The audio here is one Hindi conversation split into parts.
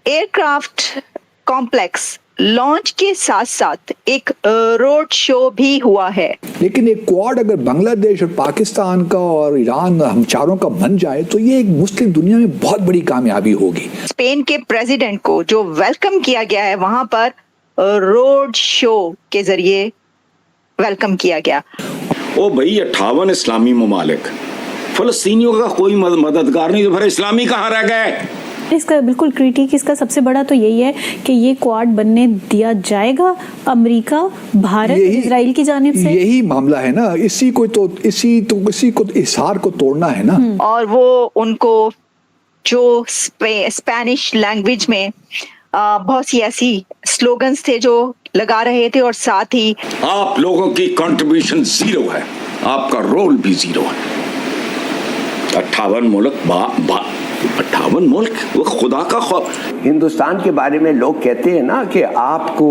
एयरक्राफ्ट कॉम्प्लेक्स लॉन्च के साथ साथ एक रोड शो भी हुआ है। लेकिन एक क्वाड अगर बांग्लादेश और पाकिस्तान का और ईरान हम चारों का बन जाए तो ये एक मुस्लिम दुनिया में बहुत बड़ी कामयाबी होगी। स्पेन के प्रेसिडेंट को जो वेलकम किया गया है वहां पर रोड शो के जरिए वेलकम किया गया। ओ भाई 58 इस्लामी ममालिक, फलस्तीनियों का कोई मददगार नहीं, तो फिर इस्लामी कहाँ रह गए? इसका बिल्कुल क्रिटिक इसका सबसे बड़ा तो यही है कि ये क्वाड बनने दिया जाएगा अमेरिका, भारत, इजराइल की जानिब से। यही मामला है ना, इसी को इसार को तोड़ना है ना। और वो उनको जो स्पेनिश लैंग्वेज में बहुत सी ऐसी स्लोगन्स थे जो लगा रहे थे, और साथ ही आप लोगों की कंट्रीब्यूशन जीरो है, आपका रोल भी जीरो है। 58 मुल्क 58 मुल्क, वो खुदा का खौफ। हिंदुस्तान के बारे में लोग कहते हैं ना कि आपको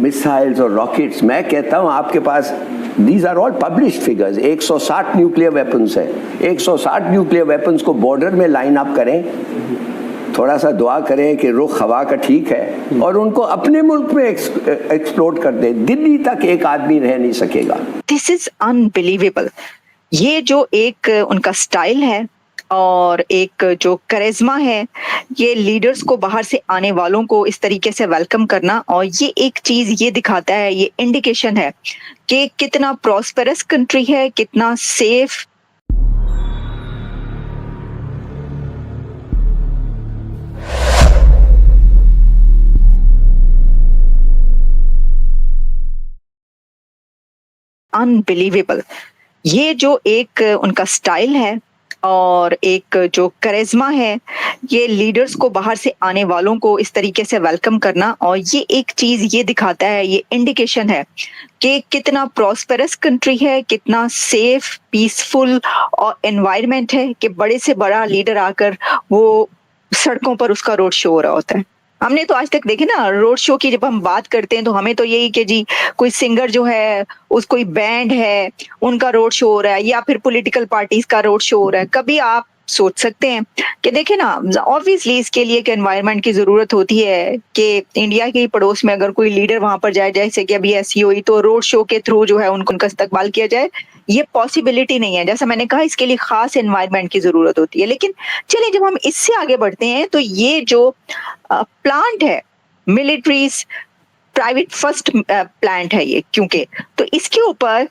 मिसाइल्स और रॉकेट्स, मैं कहता हूँ आपके पास these are all published figures. 160 nuclear weapons है। 160 न्यूक्लियर वेपन्स को बॉर्डर में लाइन अप करें, थोड़ा सा दुआ करें कि रुख हवा का ठीक है, और उनको अपने मुल्क में एक्सप्लोड कर दें। दिल्ली तक एक आदमी रह नहीं सकेगा। This is unbelievable. ये जो एक उनका स्टाइल है और एक जो करिश्मा है, ये लीडर्स को बाहर से आने वालों को इस तरीके से वेलकम करना, और ये एक चीज ये दिखाता है, ये इंडिकेशन है कि कितना प्रॉस्पेरस कंट्री है, कितना सेफ। अनबिलीवेबल। ये जो एक उनका स्टाइल है और एक जो करिश्मा है, ये लीडर्स को बाहर से आने वालों को इस तरीके से वेलकम करना, और ये एक चीज ये दिखाता है, ये इंडिकेशन है कि कितना प्रॉस्पेरस कंट्री है, कितना सेफ, पीसफुल और एनवायरनमेंट है कि बड़े से बड़ा लीडर आकर वो सड़कों पर उसका रोड शो हो रहा होता है। हमने तो आज तक देखे ना रोड शो की, जब हम बात करते हैं तो हमें तो यही कि जी कोई सिंगर जो है, उस कोई बैंड है, उनका रोड शो हो रहा है, या फिर पॉलिटिकल पार्टीज का रोड शो हो रहा है। कभी आप सोच सकते हैं कि देखे ना, ऑब्वियसली इसके लिए एक एनवायरनमेंट की जरूरत होती है कि इंडिया के पड़ोस में अगर कोई लीडर वहां पर जाए, जैसे कि अभी ऐसी हुई, तो रोड शो के थ्रू जो है उनका इस्तकबाल किया जाए। ये पॉसिबिलिटी नहीं है, जैसा मैंने कहा, इसके लिए खास एनवायरनमेंट की जरूरत होती है। लेकिन चलिए, जब हम इससे आगे बढ़ते हैं तो ये जो प्लांट है, मिलिट्री प्राइवेट फर्स्ट प्लांट है ये, क्योंकि तो इसके ऊपर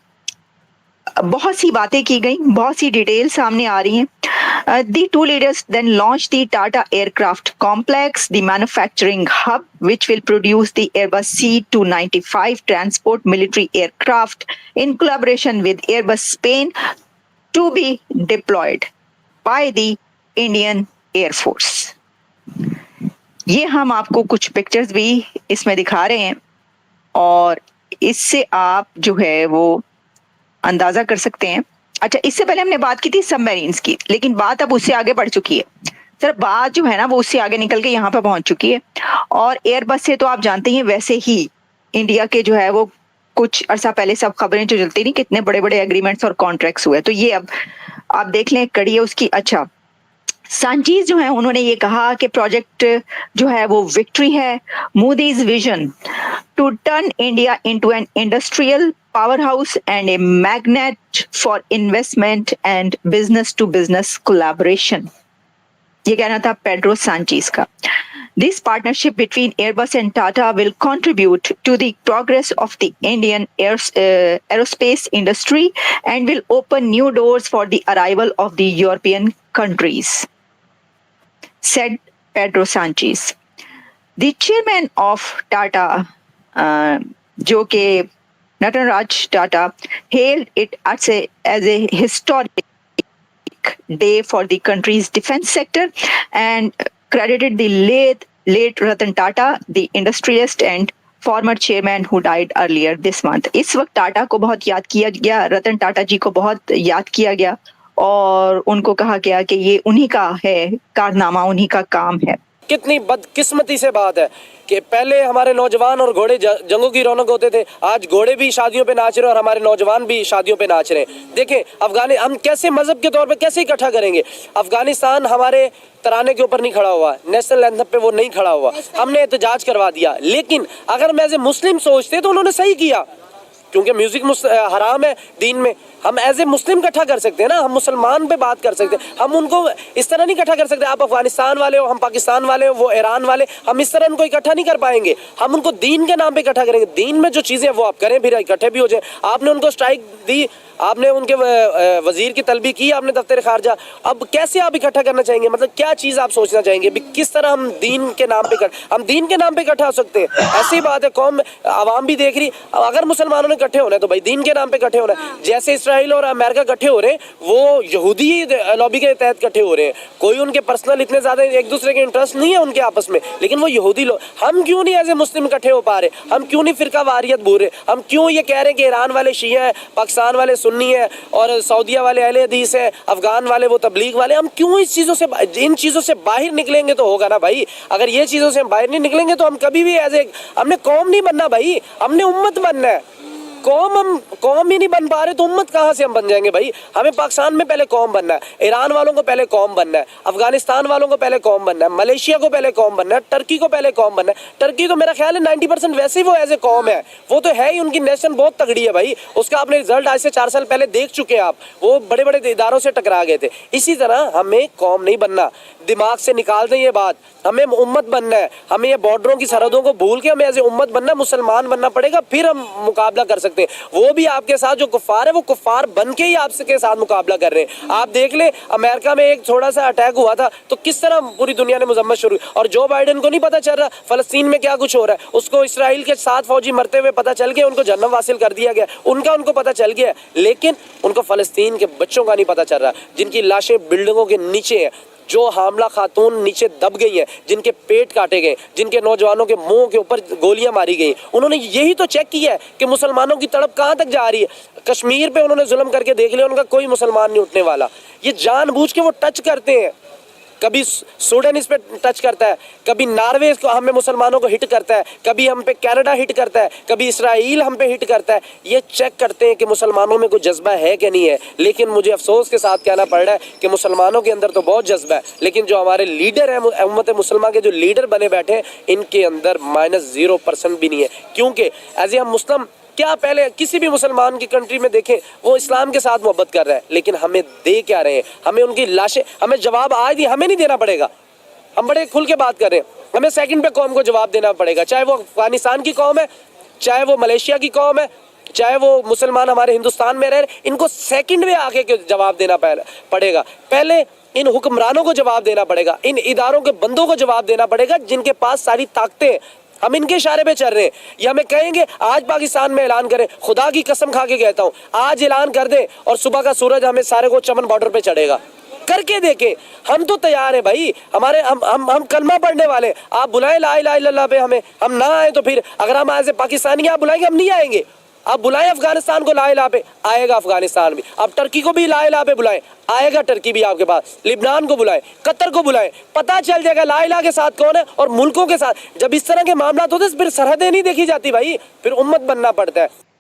बहुत सी बातें की गई, बहुत सी डिटेल सामने आ रही हैं। The two leaders then launched the Tata Aircraft Complex, the manufacturing hub which will produce the Airbus C295 transport military aircraft in collaboration with Airbus Spain, to be deployed by the Indian Air Force. ये हम आपको कुछ पिक्चर्स भी इसमें दिखा रहे हैं, और इससे आप जो है वो अंदाजा कर सकते हैं। अच्छा, इससे पहले हमने बात की थी सबमरीन्स की, लेकिन बात अब उससे आगे बढ़ चुकी है। सर, बात जो है ना वो उससे आगे निकल के यहाँ पर पहुंच चुकी है। और एयरबस से तो आप जानते हैं, वैसे ही इंडिया के जो है वो कुछ अरसा पहले सब खबरें जो चलती नहीं, कितने बड़े बड़े एग्रीमेंट्स और कॉन्ट्रैक्ट्स हुए। तो ये अब आप देख लें, कड़ी है उसकी। अच्छा, सांचीज जो है उन्होंने ये कहा कि प्रोजेक्ट जो है वो विक्ट्री है, Modi's vision to turn India into an industrial powerhouse and a magnet for investment and business to business collaboration. ये कहना था पेड्रो सांचेज का। This partnership between Airbus and Tata will contribute to the progress of the Indian aerospace industry and will open new doors for the arrival of the European countries, said Pedro Sanchez. The chairman of Tata, जो के Nataraj Tata, hailed it as a historic day for the country's defense sector and credited the late Ratan Tata, the industrialist and former chairman who died earlier this month. इस वक्त टाटा को बहुत याद किया गया, रतन टाटा जी को बहुत याद किया गया, और उनको कहा गया कि ये उन्हीं का है कारनामा, उन्हीं का काम है। कितनी बदकिस्मती से बात है कि पहले हमारे नौजवान और घोड़े जंगों की रौनक होते थे, आज घोड़े भी शादियों पे नाच रहे हैं और हमारे नौजवान भी शादियों पे नाच रहे हैं। देखें हम कैसे मजहब के तौर पे कैसे इकट्ठा करेंगे? अफगानिस्तान हमारे तराने के ऊपर नहीं खड़ा हुआ, नेशनल एंथम पे वो नहीं खड़ा हुआ, हमने एहतजाज करवा दिया। लेकिन अगर मैं एज ए मुस्लिम सोचते तो उन्होंने सही किया, क्योंकि म्यूजिक हराम है दीन में। हम एज ए मुस्लिम इकट्ठा कर सकते हैं ना, हम मुसलमान पे बात कर सकते हैं, हम उनको इस तरह नहीं इकट्ठा कर सकते। आप अफगानिस्तान वाले हो, हम पाकिस्तान वाले हो, वो ईरान वाले, हम इस तरह उनको इकट्ठा नहीं कर पाएंगे। हम उनको दीन के नाम पे इकट्ठा करेंगे। दीन में जो चीज़ें वो आप करें, फिर इकट्ठे भी हो जाए। आपने उनको स्ट्राइक दी, आपने उनके वजीर की तलबी की, आपने दफ्तर खारजा, अब कैसे आप इकट्ठा करना चाहेंगे? मतलब क्या चीज़ आप सोचना चाहेंगे? किस तरह हम दीन के नाम पे हम दीन के नाम पे इकट्ठा हो सकते हैं? ऐसी बात है, कौम आवाम भी देख रही। अगर मुसलमानों ने इकट्ठे होना है तो भाई दीन के नाम पे इकट्ठे होना है। जैसे इसराइल और अमेरिका इकट्ठे हो रहे हैं, वो यहूदी लॉबी के तहत इकट्ठे हो रहे हैं। कोई उनके पर्सनल इतने ज्यादा एक दूसरे के इंटरेस्ट नहीं है उनके आपस में, लेकिन वो यहूदी लोग। हम क्यों नहीं एज ए मुस्लिम इकट्ठे हो पा रहे? हम क्यों नहीं फिरका वारियत बोल रहे? हम क्यों ये कह रहे हैं कि ईरान वाले शिया है, पाकिस्तान वाले सुन्नी है और सऊदीया वाले अहले हदीस है, अफगान वाले वो तबलीग वाले? हम क्यों इन चीजों से बाहर निकलेंगे तो होगा ना भाई। अगर ये चीजों से हम बाहर नहीं निकलेंगे तो हम कभी भी हमने कौम नहीं बनना भाई, हमने उम्मत बनना है। हम कौम ही नहीं बन पा रहे तो उम्मत कहाँ से हम बन जाएंगे भाई? हमें पाकिस्तान में पहले कौम बनना है, ईरान वालों को पहले कौम बनना है, अफगानिस्तान वालों को पहले कौम बनना है, मलेशिया को पहले कौम बनना है, टर्की को पहले कौम बनना है। टर्की तो मेरा ख्याल है 90% वैसे ही वो एज ए कौम है, वो तो है ही, उनकी नेशन बहुत तगड़ी है भाई। उसका आपने रिजल्ट आज से 4 साल पहले देख चुके हैं आप, वो बड़े बड़े इदारों से टकरा गए थे। इसी तरह हमें कौम नहीं बनना, दिमाग से निकाल दें ये बात। हमें उम्मत बनना है, हमें ये बॉर्डरों की सरहदों को भूल के हमें एज ए उम्मत बनना, मुसलमान बनना पड़ेगा, फिर हम मुकाबला कर सकते हैं। वो भी आपके साथ जो कुफार है, वो कुफार बन के ही आपके साथ मुकाबला कर रहे हैं। आप देख ले, अमेरिका में एक थोड़ा सा अटैक हुआ था तो किस तरह पूरी दुनिया ने मजम्मत शुरू, और जो बाइडेन को नहीं पता चल रहा फलस्तीन में क्या कुछ हो रहा है। उसको इसराइल के 7 फौजी मरते हुए पता चल गया, उनको जन्नत वासिल कर दिया गया, उनको पता चल गया, लेकिन उनको फलस्तीन के बच्चों का नहीं पता चल रहा, जिनकी लाशें बिल्डिंगों के नीचे है, जो हामला खातून नीचे दब गई है, जिनके पेट काटे गए, जिनके नौजवानों के मुंह के ऊपर गोलियां मारी गई। उन्होंने यही तो चेक किया है कि मुसलमानों की तड़प कहां तक जा रही है। कश्मीर पे उन्होंने जुल्म करके देख लिया, उनका कोई मुसलमान नहीं उठने वाला। ये जानबूझ के वो टच करते हैं, कभी सूडान इस पे टच करता है, कभी नॉर्वे को हमें मुसलमानों को हिट करता है, कभी हम पे कनाडा हिट करता है, कभी इसराइल हम पे हिट करता है। ये चेक करते हैं कि मुसलमानों में कोई जज्बा है कि नहीं है। लेकिन मुझे अफसोस के साथ कहना पड़ रहा है कि मुसलमानों के अंदर तो बहुत जज्बा है, लेकिन जो हमारे लीडर हैं, उम्मत मुसलमान के जो लीडर बने बैठे हैं, इनके अंदर -0% भी नहीं है। क्योंकि एज ए हम मुस्लिम, क्या पहले किसी भी मुसलमान की कंट्री में देखें, वो इस्लाम के साथ मोहब्बत कर रहा है, लेकिन हमें दे क्या रहे हैं? हमें उनकी लाशें, हमें जवाब आज ही हमें नहीं देना पड़ेगा। हम बड़े खुल के बात कर रहे हैं, हमें सेकंड पे कौम को जवाब देना पड़ेगा, चाहे वो अफगानिस्तान की कौम है, चाहे वो मलेशिया की कौम है, चाहे वो मुसलमान हमारे हिंदुस्तान में रह रहे, इनको सेकंड में आके जवाब देना पड़ेगा। पहले इन हुक्मरानों को जवाब देना पड़ेगा, इन इदारों के बंदों को जवाब देना पड़ेगा, जिनके पास सारी ताकतें। हम इनके इशारे पे चल रहे हैं। ये हमें कहेंगे आज पाकिस्तान में ऐलान करें, खुदा की कसम खा के कहता हूं, आज ऐलान कर दें और सुबह का सूरज हमें सारे को चमन बॉर्डर पे चढ़ेगा। करके देखें, हम तो तैयार है भाई। हमारे हम कलमा पढ़ने वाले, आप बुलाएं ला इलाहा इल्लल्लाह पे हमें, हम ना आए तो फिर अगर हम आज से पाकिस्तानी आप बुलाएंगे, हम नहीं आएंगे। आप बुलाएं अफगानिस्तान को ला इलाहा पे, आएगा अफगानिस्तान भी। आप टर्की को भी ला इलाहा पे बुलाएं, आएगा टर्की भी आपके पास। लिबनान को बुलाएं, कतर को बुलाएं, पता चल जाएगा ला इलाहा के साथ कौन है और मुल्कों के साथ। जब इस तरह के मामला होते हैं फिर सरहदें नहीं देखी जाती भाई, फिर उम्मत बनना पड़ता है।